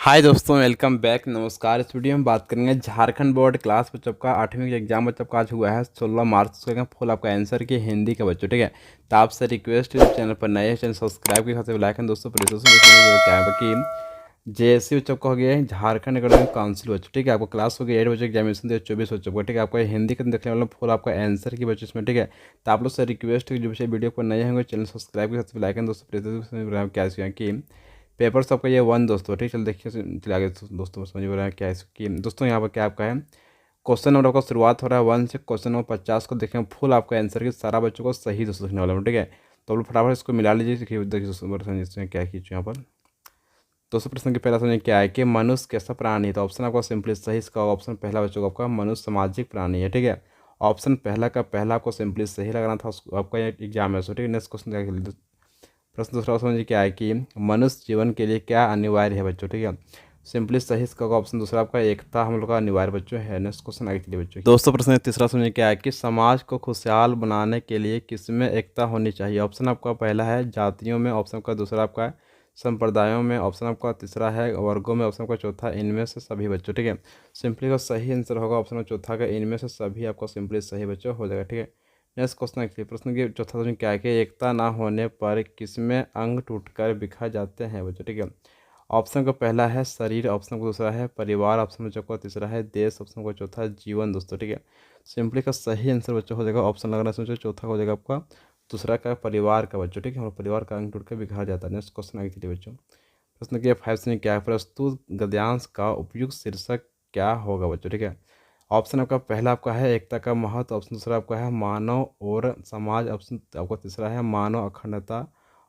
हाय दोस्तों, welcome back. नमस्कार। इस वीडियो में बात करेंगे झारखंड बोर्ड क्लास बच्चों का 8वीं का एग्जाम बच्चों का आज हुआ है 16 मार्च को। फुल आपका आंसर की हिंदी का बच्चों, ठीक है। तो आपसे रिक्वेस्ट है, चैनल पर नए चैनल सब्सक्राइब के साथ लाइक दोस्तों पर क्या है कि जेएससी बच्चों का हो गया है झारखंड एकेडमिक काउंसिल बच्चों, ठीक है। आपको क्लास हो गया 8 बजे एग्जामिनेशन दे 24 बच्चों को, ठीक है। आपको हिंदी का देखने वाला फुल आपका आंसर की बच्चों इसमें, ठीक है। तो आप लोग से रिक्वेस्ट है जो वीडियो पर नए होंगे चैनल सब्सक्राइब के साथ लाइक दोस्तों क्या कि पेपर सबका ये वन दोस्तों, ठीक। चल देखिए, चलिए आगे दोस्तों समझ में रहा है क्या है कि दोस्तों यहाँ पर क्या आपका है। क्वेश्चन नंबर का शुरुआत हो रहा है 1 से क्वेश्चन नंबर 50 को देखें फुल आपका आंसर की सारा बच्चों को सही दोस्तों लिखने वाला हूँ, ठीक है। तो आप लोग फटाफट इसको मिला लीजिए। देखिए दोस्तों क्या कीजिए यहाँ पर। दोस्तों प्रश्न की पहला समझिए क्या है कि मनुष्य कैसा प्राणी है। तो ऑप्शन आपका सिंपली सही, इसका ऑप्शन पहला बच्चों को आपका मनुष्य सामाजिक प्राणी है, ठीक है। ऑप्शन पहला का पहला आपको सिंपली सही लगाना था, आपका एग्जाम है, ठीक है। नेक्स्ट क्वेश्चन प्रश्न दूसरा समझिए क्या है कि मनुष्य जीवन के लिए क्या अनिवार्य है बच्चों, ठीक है। सिंपली सही, इसका ऑप्शन दूसरा आपका एकता हम लोग का अनिवार्य बच्चों है। नेक्स्ट क्वेश्चन आगे चलिए बच्चों। दोस्तों प्रश्न तीसरा समझिए क्या है कि समाज को खुशहाल बनाने के लिए किसमें एकता होनी चाहिए। ऑप्शन आपका पहला है जातियों में, ऑप्शन का दूसरा आपका है संप्रदायों में, ऑप्शन आपका तीसरा है वर्गों में, ऑप्शन का चौथा इनमें से सभी बच्चों, ठीक है। सिंपली का सही आंसर होगा ऑप्शन चौथा का इनमें से सभी, आपका सिंपली सही बच्चों हो जाएगा, ठीक है। नेक्स्ट क्वेश्चन देखिए। प्रश्न की चौथा क्वेश्चन क्या है कि एकता ना होने पर किसमें अंग टूटकर बिखर जाते हैं बच्चों, ठीक है। ऑप्शन का पहला है शरीर, ऑप्शन का दूसरा है परिवार, ऑप्शन बच्चों का तीसरा है देश, ऑप्शन का चौथा है जीवन दोस्तों, ठीक है। सिंपली का सही आंसर बच्चों हो जाएगा ऑप्शन लगना सोचो चौथा हो जाएगा आपका दूसरा का परिवार का बच्चों, ठीक है। और परिवार का अंग टूटकर बिखर जाता है। नेक्स्ट क्वेश्चन आगे चलिए बच्चों। प्रश्न की 5 से क्या है प्रस्तुत गद्यांश का उपयुक्त शीर्षक क्या होगा बच्चों, ठीक है। ऑप्शन आपका पहला आपका है एकता का महत्व, ऑप्शन दूसरा आपका है मानव और समाज, ऑप्शन आपका तीसरा है मानव अखंडता,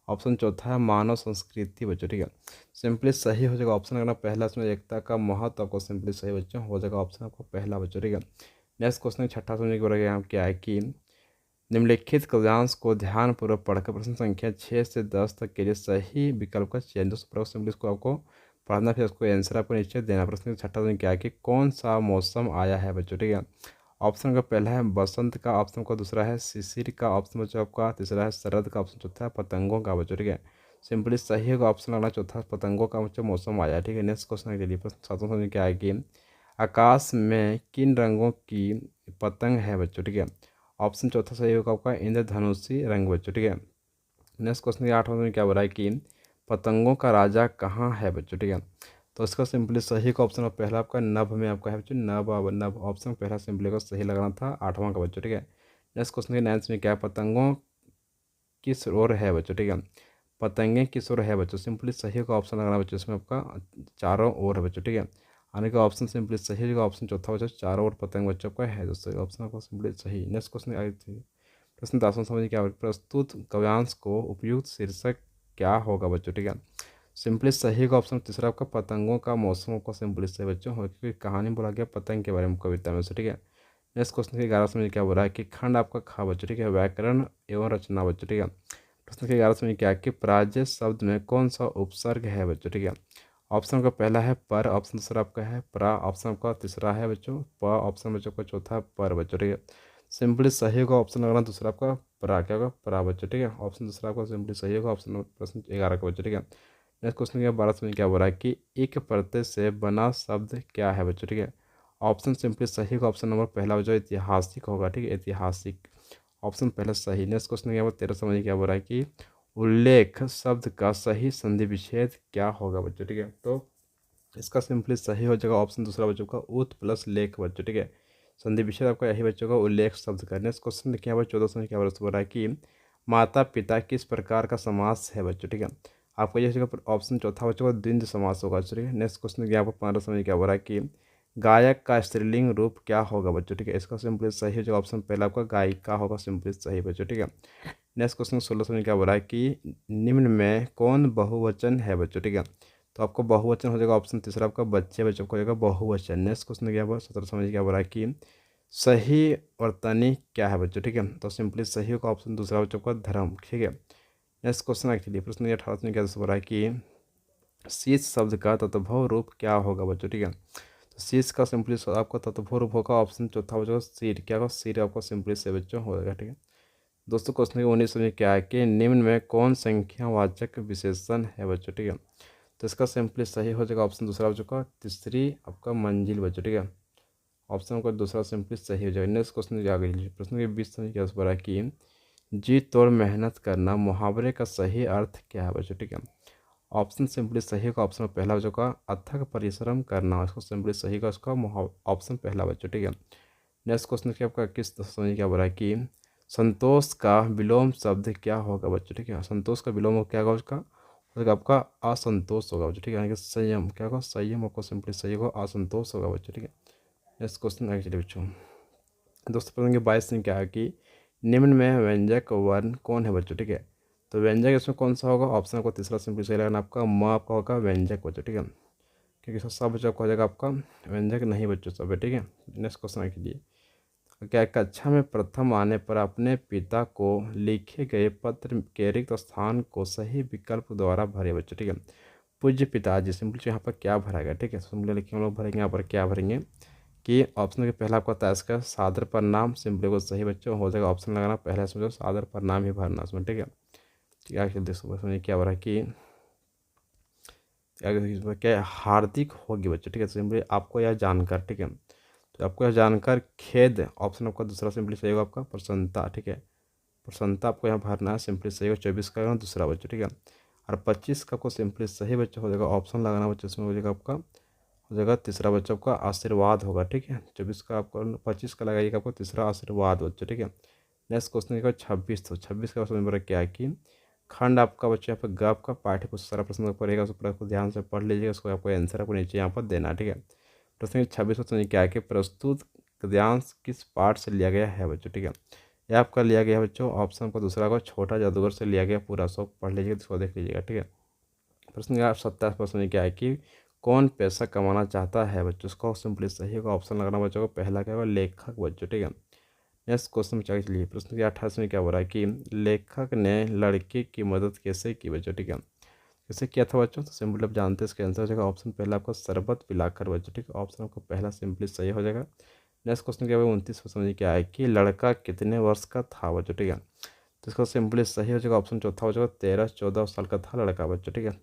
ऑप्शन चौथा है मानव संस्कृति बच्चों, ठीक है। सिंपली सही हो जाएगा ऑप्शन अगर पहला, इसमें एकता का महत्व आपको सिंपली सही बच्चों हो जाएगा ऑप्शन आपको पहला बच्चों, ठीक है। नेक्स्ट क्वेश्चन छठा समझने के बाद क्या है कि निम्नलिखित गद्यांश को ध्यानपूर्वक पढ़कर प्रश्न संख्या 6 से 10 तक के लिए सही विकल्प का चयन दोस्तों सिंपली इसको आपको पढ़ना, फिर उसको आंसर आपको नीचे देना। प्रश्न छठा दिन क्या है कि कौन सा मौसम आया है बच्चों, ठीक है। ऑप्शन का पहला है बसंत का, ऑप्शन का दूसरा है शिशिर का, ऑप्शन बच्चों आपका तीसरा है शरद का, ऑप्शन चौथा है पतंगों का बच्चों, ठीक है। सिंपली सही होगा ऑप्शन लगना चौथा पतंगों का बच्चों मौसम आया, ठीक है। नेक्स्ट क्वेश्चन के लिए प्रश्न सातवां समझ क्या है कि आकाश में किन रंगों की पतंग है बच्चों, ठीक है। ऑप्शन चौथा सही होगा आपका इंद्रधनुषी रंग बच्चों, ठीक है। नेक्स्ट क्वेश्चन के आठवां में क्या बोला है कि पतंगों का राजा कहाँ है बच्चों, ठीक है। तो इसका सिंपली सही का ऑप्शन पहला आपका नभ में आपका है बच्चों, नभ नभ ऑप्शन पहला सिंपली का सही लगाना था आठवां का बच्चों, ठीक है। नेक्स्ट क्वेश्चन के 9 में क्या है पतंगों किस ओर है बच्चों, ठीक है। पतंगे किस ओर है बच्चों, सिंपली सही का ऑप्शन लगाना बच्चों, इसमें आपका चारों ओर है बच्चों, ठीक है। आने का ऑप्शन सिंपली सही होगा ऑप्शन चौथा बच्चों चारों ओर पतंग बच्चों का है दोस्तों, ऑप्शन आपका सिंपली सही। नेक्स्ट क्वेश्चन आगे प्रश्न 10वां समझिए क्या प्रस्तुत गवांश को उपयुक्त शीर्षक क्या होगा बच्चों, ठीक है। सिंपली सही का ऑप्शन तीसरा आपका पतंगों का मौसमों का सिंपली सही बच्चों हो, क्योंकि कहानी बोला गया पतंग के बारे में कविता में से, ठीक है। नेक्स्ट क्वेश्चन के 11 समझिए क्या बोला है कि खंड आपका खा बच्चों, ठीक है व्याकरण एवं रचना बच्चों, ठीक है। प्रश्न के 11 समझिए क्या है कि पराजय शब्द में कौन सा उपसर्ग है बच्चों, ठीक है। ऑप्शन का पहला है पर, ऑप्शन दूसरा आपका है प्रा, ऑप्शन का तीसरा है बच्चों प, ऑप्शन बच्चों का चौथा पर बच्चों, ठीक है। सिंपली सही होगा ऑप्शन लगना दूसरा आपका परा, क्या होगा परा बच्चों, ठीक है। ऑप्शन दूसरा आपका सिंपली सही होगा ऑप्शन प्रश्न 11 का बच्चों, ठीक है। नेक्स्ट क्वेश्चन क्या 12 में क्या बोल रहा है कि एक प्रत्यय से बना शब्द क्या है बच्चों, ठीक है। ऑप्शन सिंपली सही होगा ऑप्शन नंबर पहला बच्चों ऐतिहासिक होगा, ठीक है ऐतिहासिक ऑप्शन पहला सही। नेक्स्ट क्वेश्चन क्या 13 समझिए क्या बोल रहा है कि उल्लेख शब्द का सही संधि विच्छेद क्या होगा बच्चों, ठीक है। तो इसका सिंपली सही हो जाएगा ऑप्शन दूसरा बच्चों का उत प्लस लेख बच्चों, ठीक है। संधि विच्छेद आपका यही बच्चों का उल्लेख शब्द का। नेक्स्ट क्वेश्चन देखिए यहाँ पर 14 समझ क्या बोल रहा है कि माता पिता किस प्रकार का समास है बच्चों, ठीक है। आपको ये जगह ऑप्शन चौथा बच्चों का द्वंद्व समास होगा, ठीक है। नेक्स्ट क्वेश्चन यहाँ पर 15 समझ क्या बोल रहा है कि गायक का स्त्रीलिंग रूप क्या होगा बच्चों, ठीक है। इसका सिंपली सही हो जाएगा ऑप्शन पहला आपका गायिका होगा, सिंपली सही बच्चों, ठीक है। नेक्स्ट क्वेश्चन 16 समझ क्या बोल रहा है कि निम्न में कौन बहुवचन है बच्चों, ठीक है। तो आपको बहुवचन हो जाएगा ऑप्शन तीसरा आपका बच्चे बच्चों को हो जाएगा बहुवचन। नेक्स्ट क्वेश्चन क्या बोला 17 समझ क्या बोल रहा है कि सही वर्तनी क्या है बच्चों, ठीक है। तो सिंपली सही होगा ऑप्शन दूसरा बच्चों का धर्म, ठीक है। नेक्स्ट क्वेश्चन एक्चुअली प्रश्न 18 में क्या बोल रहा है कि शीश शब्द का तत्भव रूप क्या होगा बच्चों, ठीक है। तो शीश का सिंपली आपका तत्भव रूप होगा ऑप्शन चौथा बच्चों सिर, क्या होगा सिर आपका सिंपली से बच्चों हो जाएगा, ठीक है। दोस्तों क्वेश्चन 19 में क्या है कि निम्न में कौन संख्यावाचक विशेषण है बच्चों, ठीक है। तो इसका सिंपली सही हो जाएगा ऑप्शन दूसरा हो चुका तीसरी आपका मंजिल बच्चों, ठीक है। ऑप्शन का दूसरा सिंपली सही हो जाएगा। नेक्स्ट क्वेश्चन आगे लीजिए। प्रश्न के 20 समझ क्या है कि जी तोड़ मेहनत करना मुहावरे का सही अर्थ क्या है बच्चों, ठीक है। ऑप्शन सिंपली सही का ऑप्शन पहला बच्चों का अथक परिश्रम करना, इसको सिंपली सही का उसका ऑप्शन पहला बच्चों, ठीक है। नेक्स्ट क्वेश्चन क्या आपका किस समझ क्या बोला है कि संतोष का विलोम शब्द क्या होगा बच्चों, ठीक है। संतोष का विलोम क्या होगा उसका आपका असंतोष होगा बच्चों, ठीक है। यानी कि संयम क्या होगा, संयम आपको सिंपली सही होगा, असंतोष होगा बच्चों, ठीक है। नेक्स्ट क्वेश्चन आगे चलिए बच्चों। दोस्तों प्रश्न के 22 में क्या है कि निम्न में व्यंजक वर्ण कौन है बच्चों, ठीक है। तो व्यंजक इसमें कौन सा होगा, ऑप्शन को तीसरा सिंपली सही लगना आपका म आपका होगा व्यंजक बच्चों, ठीक है। क्योंकि सब बच्चों को हो जाएगा आपका व्यंजक नहीं बच्चों सब है, ठीक है। नेक्स्ट क्वेश्चन आगे लीजिए। क्या कक्षा में प्रथम आने पर अपने पिता को लिखे गए पत्र के रिक्त स्थान को सही विकल्प द्वारा भरे बच्चों, ठीक है। पूज्य पिताजी सिंपली यहाँ पर क्या भरा, ठीक है। सिंपली लिखिए हम लोग भरेंगे यहाँ पर क्या भरेंगे कि ऑप्शन के पहला आपका होता है इसका सादर परिणाम, सिंपली को सही बच्चों हो जाएगा ऑप्शन लगाना पहला इसमें जो सादर परिणाम ही भरना इसमें, ठीक है। क्या समझिए क्या भरा कि क्या हार्दिक होगी बच्चों, ठीक है। सिंपली आपको यह जानकर, ठीक है। तो आपको यह जानकर खेद ऑप्शन आपका दूसरा सिंपली सही होगा आपका प्रसन्नता, ठीक है। प्रसन्नता आपको यहाँ भरना है सिंपली सही होगा 24 का दूसरा बच्चों, ठीक है। और 25 का आपको सिंपली सही बच्चों हो जाएगा ऑप्शन लगाना बच्चों, इसमें हो जाएगा आपका हो जाएगा तीसरा बच्चों का आशीर्वाद होगा, ठीक है। 24 का आपको 25 का लगाइएगा आपको तीसरा आशीर्वाद बच्चों, ठीक है। नेक्स्ट क्वेश्चन देखो 26, तो 26 का क्वेश्चन क्या है कि खंड आपका बच्चा यहाँ पर ग आपका पाठ्य पुस्तक सारा प्रश्न पढ़ेगा, उस पर आपको ध्यान से पढ़ लीजिएगा, उसको आपको आंसर आपको नीचे यहाँ पर देना, ठीक है। प्रश्न 26 क्वेश्चन क्या है कि प्रस्तुत गद्यांश किस पाठ से लिया गया है बच्चों, ठीक है। यह आपका लिया गया है बच्चों ऑप्शन को दूसरा को छोटा जादूगर से लिया गया, पूरा सब पढ़ लीजिएगा, इसको देख लीजिएगा, ठीक है। प्रश्न का 27 प्रश्न क्या है कि कौन पैसा कमाना चाहता है बच्चों, उसको सिंपली सही होगा ऑप्शन लगाना बच्चों को पहला क्या होगा लेखक बच्चों, ठीक है। नेक्स्ट क्वेश्चन में चलिए प्रश्न के 28 में क्या हो रहा है कि लेखक ने लड़के की मदद कैसे की बच्चों, ठीक है। कैसे किया था बच्चों, तो सिंपली आप जानते हैं इसका आंसर हो जाएगा ऑप्शन पहला आपका शरबत पिलाकर बच्चों, ठीक है। ऑप्शन आपका पहला सिंपली सही हो जाएगा। नेक्स्ट क्वेश्चन क्या है 29 समझिए क्या है कि लड़का कितने वर्ष का था बच्चों, ठीक है। तो इसका सिंपली सही हो जाएगा ऑप्शन चौथा हो जाएगा 13-14 साल का था लड़का बच्चों, ठीक है।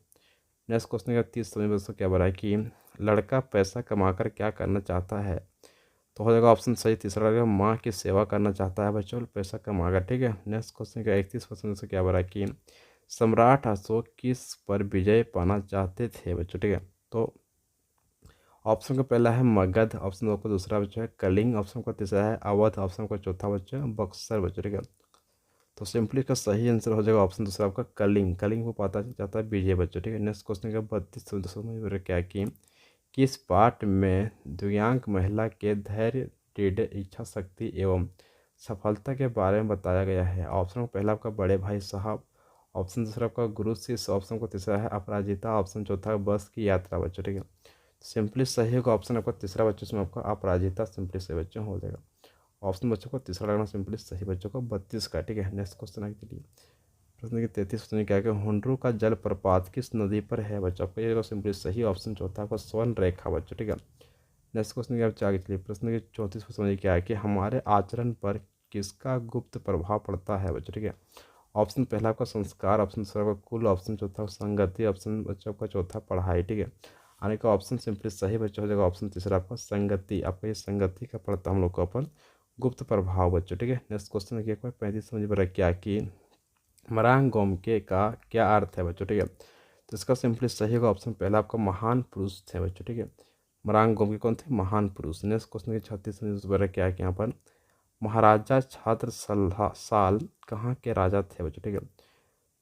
नेक्स्ट क्वेश्चन का 30 समझ दोस्तों क्या बना है कि लड़का पैसा कमाकर क्या करना चाहता है, तो हो जाएगा ऑप्शन सही तीसरा रहेगा माँ की सेवा करना चाहता है बच्चों पैसा कमाकर, ठीक है। नेक्स्ट क्वेश्चन का 31 क्वेश्चन से क्या बना है कि सम्राट अशोक किस पर विजय पाना चाहते थे बच्चों, ठीक है। तो ऑप्शन का पहला है मगध, ऑप्शन दो का दूसरा बच्चों है कलिंग, ऑप्शन का तीसरा है अवध, ऑप्शन का चौथा बच्चों है बक्सर बच्चों, ठीक है। तो सिंपली का सही आंसर हो जाएगा ऑप्शन दूसरा आपका कलिंग, कलिंग को पता चाहता है विजय बच्चों, ठीक है। नेक्स्ट क्वेश्चन का 32 में क्या कि किस पाठ में दिव्यांग महिला के धैर्य दृढ़ इच्छा शक्ति एवं सफलता के बारे में बताया गया है, ऑप्शन पहला आपका बड़े भाई साहब, ऑप्शन दूसरा आपका गुरु शिष्य, ऑप्शन को तीसरा है अपराजिता, ऑप्शन चौथा बस की यात्रा बच्चों, ठीक है। सिंपली सही होगा ऑप्शन आपका तीसरा बच्चों में आपका अपराजिता सिंपली सही बच्चों हो जाएगा। ऑप्शन बच्चों को तीसरा लगना सिंपली सही बच्चों को 32 का, ठीक है। नेक्स्ट क्वेश्चन आगे चलिए। प्रश्न की 33 क्वेश्चन क्या है कि हुंड्रू का जलप्रपात किस नदी पर है बच्चों, आपका ये सिंपली सही ऑप्शन चौथा आपका स्वर्ण रेखा बच्चों, ठीक है। नेक्स्ट क्वेश्चन क्या आगे चलिए। प्रश्न की 34 क्वेश्चन क्या है कि हमारे आचरण पर किसका गुप्त प्रभाव पड़ता है बच्चों, ठीक है। ऑप्शन पहला आपका संस्कार, ऑप्शन दूसरा आपका कुल, ऑप्शन चौथा संगति, ऑप्शन बच्चों का चौथा पढ़ाई, ठीक है। आने का ऑप्शन सिंपली सही बच्चों हो जाएगा ऑप्शन तीसरा आपका संगति, आपका ये संगति का पड़ता हम लोग को अपन गुप्त प्रभाव बच्चों, ठीक है। नेक्स्ट क्वेश्चन क्या 35 समझ पर क्या कि मरांग गोमके का क्या अर्थ है बच्चों, ठीक है। तो इसका सिंपली सही होगा ऑप्शन पहला आपका महान पुरुष थे बच्चों, ठीक है। मरांग गोमके कौन थे, महान पुरुष। नेक्स्ट क्वेश्चन के 36 समझ पर क्या है कि यहाँ पर महाराजा छात्र साल कहाँ के राजा थे बच्चों, ठीक है।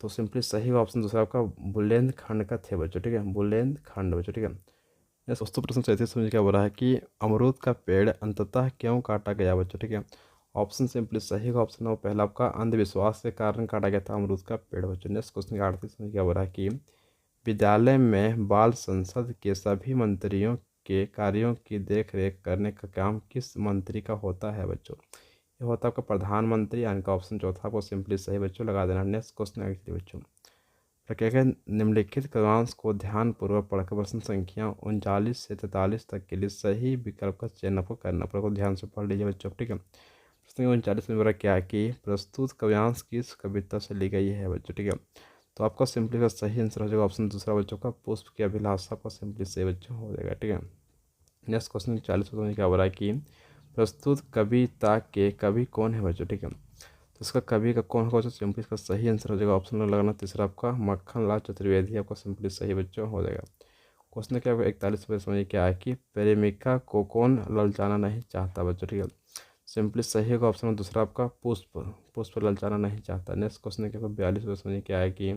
तो सिंपली सही ऑप्शन दूसरा आपका बुंदेलखंड का थे बच्चों, ठीक है, बुंदेलखंड बच्चों, ठीक है। नेक्स्ट दोस्तों प्रश्न 37 समझ क्या बोला है कि अमरूद का पेड़ अंततः क्यों काटा गया बच्चों, ठीक है। ऑप्शन सिंपली सही का ऑप्शन है पहला आपका अंधविश्वास के कारण काटा गया था अमरूद का पेड़ बच्चों। नेक्स्ट क्वेश्चन का 38 समझ क्या बोला है कि विद्यालय में बाल संसद के सभी मंत्रियों के कार्यों की देख रेख करने का काम किस मंत्री का होता है बच्चों, ये होता है आपका प्रधानमंत्री, यानी का ऑप्शन चौथा आपको सिंपली सही बच्चों लगा देना। नेक्स्ट क्वेश्चन आगे बच्चों क्या क्या निम्नलिखित वाक्यांश को ध्यानपूर्वक पढ़कर प्रश्न संख्या 39 से 43 तक के लिए सही विकल्प का चयन आपको करना पड़ेगा, ध्यान से पढ़ लीजिए बच्चों, ठीक है। प्रश्न 39 में बोला क्या है कि प्रस्तुत काव्यांश किस कविता से ली गई है बच्चों, ठीक है। तो आपका सिंपली का सही आंसर हो जाएगा ऑप्शन दूसरा बच्चों का, पुष्प की अभिलाषा आपका सिंपली सही बच्चों हो जाएगा। ठीक है, नेक्स्ट क्वेश्चन 40 में क्या हो रहा है कि प्रस्तुत कविता के कवि कौन है बच्चों। ठीक है, तो इसका कवि का कौन होगा, सिंपली इसका सही आंसर हो जाएगा ऑप्शन लगाना तीसरा आपका मक्खन लाल चतुर्वेदी, आपका सिंपली सही बच्चों हो जाएगा। क्वेश्चन क्या 41 पे समझिए क्या है कि प्रेमिका को कौन ललचाना नहीं चाहता बच्चों। ठीक है, सिंपली सही होगा ऑप्शन दूसरा आपका पुष्प, पुष्प ललचाना नहीं चाहता। नेक्स्ट क्वेश्चन क्या 42 पे समझिए क्या है कि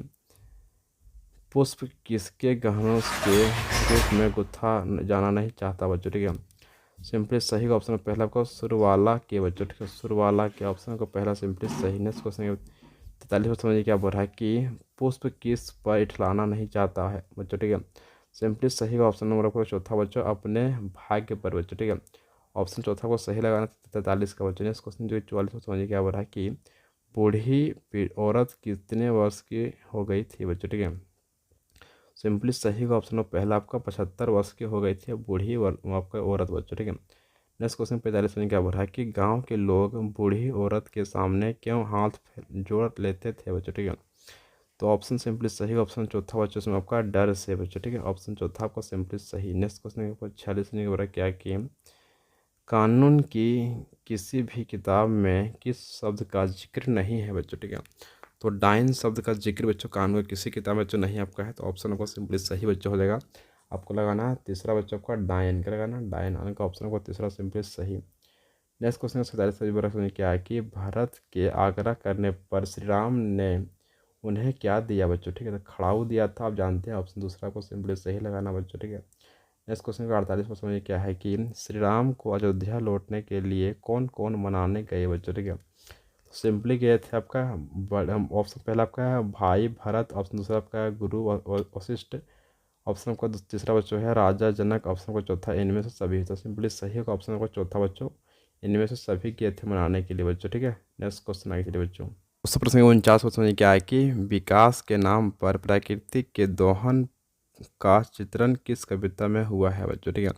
पुष्प किसके गहनों के रूप में गुथा जाना नहीं चाहता बच्चों। ठीक है, सिंपली सही का ऑप्शन पहला आपका सुरवाला के बच्चों। ठीक है, सुरवाला के ऑप्शन को पहला सिंपली सही। नेक्स्ट क्वेश्चन 43 पर समझिए क्या बोल रहा है कि पुष्प किस पर इठलाना नहीं चाहता है बच्चों। ठीक है, सिंपली सही का ऑप्शन नंबर आपको चौथा बच्चों अपने भाग्य पर बच्चों। ठीक है, ऑप्शन चौथा को सही लगाना 43 का बच्चों। नेक्स्ट क्वेश्चन जो 44 पर समझिए क्या बोल रहा है कि बूढ़ी औरत कितने वर्ष की हो गई थी बच्चों। ठीक है, सिंपली सही का ऑप्शन पहला आपका 75 वर्ष की हो गई थी बूढ़ी आपका औरत बच्चों। ठीक है, नेक्स्ट क्वेश्चन 45 में क्या बोल रहा है कि गांव के लोग बूढ़ी औरत के सामने क्यों हाथ जोड़ लेते थे बच्चों। ठीक है, तो ऑप्शन सिंपली सही ऑप्शन चौथा बच्चों इसमें आपका डर से बच्चों। ठीक है, ऑप्शन चौथा आपका सिंपली सही। नेक्स्ट क्वेश्चन 46 में क्या बोल रहा है क्या कि कानून की किसी भी किताब में किस शब्द का जिक्र नहीं है बच्चों। ठीक है, तो डायन शब्द का जिक्र बच्चों कानून की किसी किताब में जो नहीं आपका है, तो ऑप्शन आपका सिंपली सही बच्चों हो जाएगा। आपको लगाना है तीसरा बच्चों आपका डायन, क्या लगाना डायन आने का ऑप्शन आपका तीसरा सिंपली सही। नेक्स्ट क्वेश्चन 47 में क्या है कि भरत के आग्रह करने पर श्री राम ने उन्हें क्या दिया बच्चों। ठीक है, तो खड़ाऊ दिया था, आप जानते हैं, ऑप्शन दूसरा को सिंपली सही लगाना बच्चों। ठीक है, नेक्स्ट क्वेश्चन का 48 में समझिए क्या है कि श्री राम को अयोध्या लौटने के लिए कौन कौन मनाने गए बच्चों। ठीक है, तो सिंपली गए थे आपका ऑप्शन पहला आपका है भाई भरत, ऑप्शन दूसरा आपका है गुरु वशिष्ठ, ऑप्शन आपका तीसरा बच्चों है राजा जनक, ऑप्शन का चौथा इनमें से सभी। तो सिंपली सही होगा ऑप्शन आपका चौथा बच्चों इनमें से सभी गए थे मनाने के लिए बच्चों। ठीक है, नेक्स्ट क्वेश्चन आगे चलिए बच्चों। उस प्रश्न 49 को समझिए क्या है कि विकास के नाम पर प्रकृति के दोहन का चित्रण किस कविता में हुआ है बच्चों। ठीक है,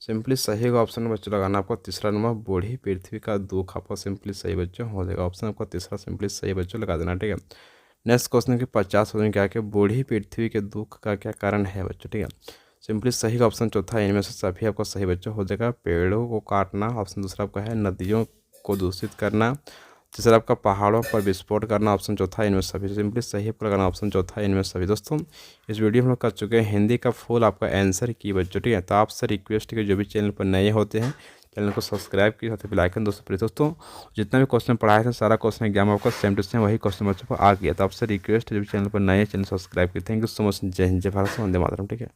सिंपली सही का ऑप्शन बच्चों लगाना आपको तीसरा नंबर बूढ़ी पृथ्वी का दुख, आपका सिंपली सही बच्चों हो जाएगा। ऑप्शन आपका तीसरा सिंपली सही बच्चों लगा देना। ठीक है, नेक्स्ट क्वेश्चन के 50 में क्या है कि बूढ़ी पृथ्वी के दुख का क्या कारण है बच्चों। ठीक है, सिंपली सही का ऑप्शन चौथा है इनमें से सभी आपका सही बच्चों हो जाएगा। पेड़ों को काटना, ऑप्शन दूसरा आपका है नदियों को दूषित करना, तीसरा आपका पहाड़ों पर विस्फोट करना, ऑप्शन चौथा इनमें सभी। सिंपली सही आपको लगाना ऑप्शन चौथा इनमें सभी। दोस्तों इस वीडियो में हम लोग कर चुके हैं हिंदी का फुल आपका आंसर की बच्चों। ठीक है, तो आपसे रिक्वेस्ट है जो भी चैनल पर नए होते हैं चैनल को सब्सक्राइब की साथ बेल आइकन दोस्तों प्लीज। दोस्तों जितना भी क्वेश्चन पढ़ाए थे सारा क्वेश्चन एग्जाम आपका सेम टू सेम वही क्वेश्चन बच्चों पर आ गया, तो आपसे रिक्वेस्ट है जो भी चैनल पर नए चैनल सब्सक्राइब की। Thank you so much. जय हिंद, जय भारत, वंदे मातरम। ठीक है।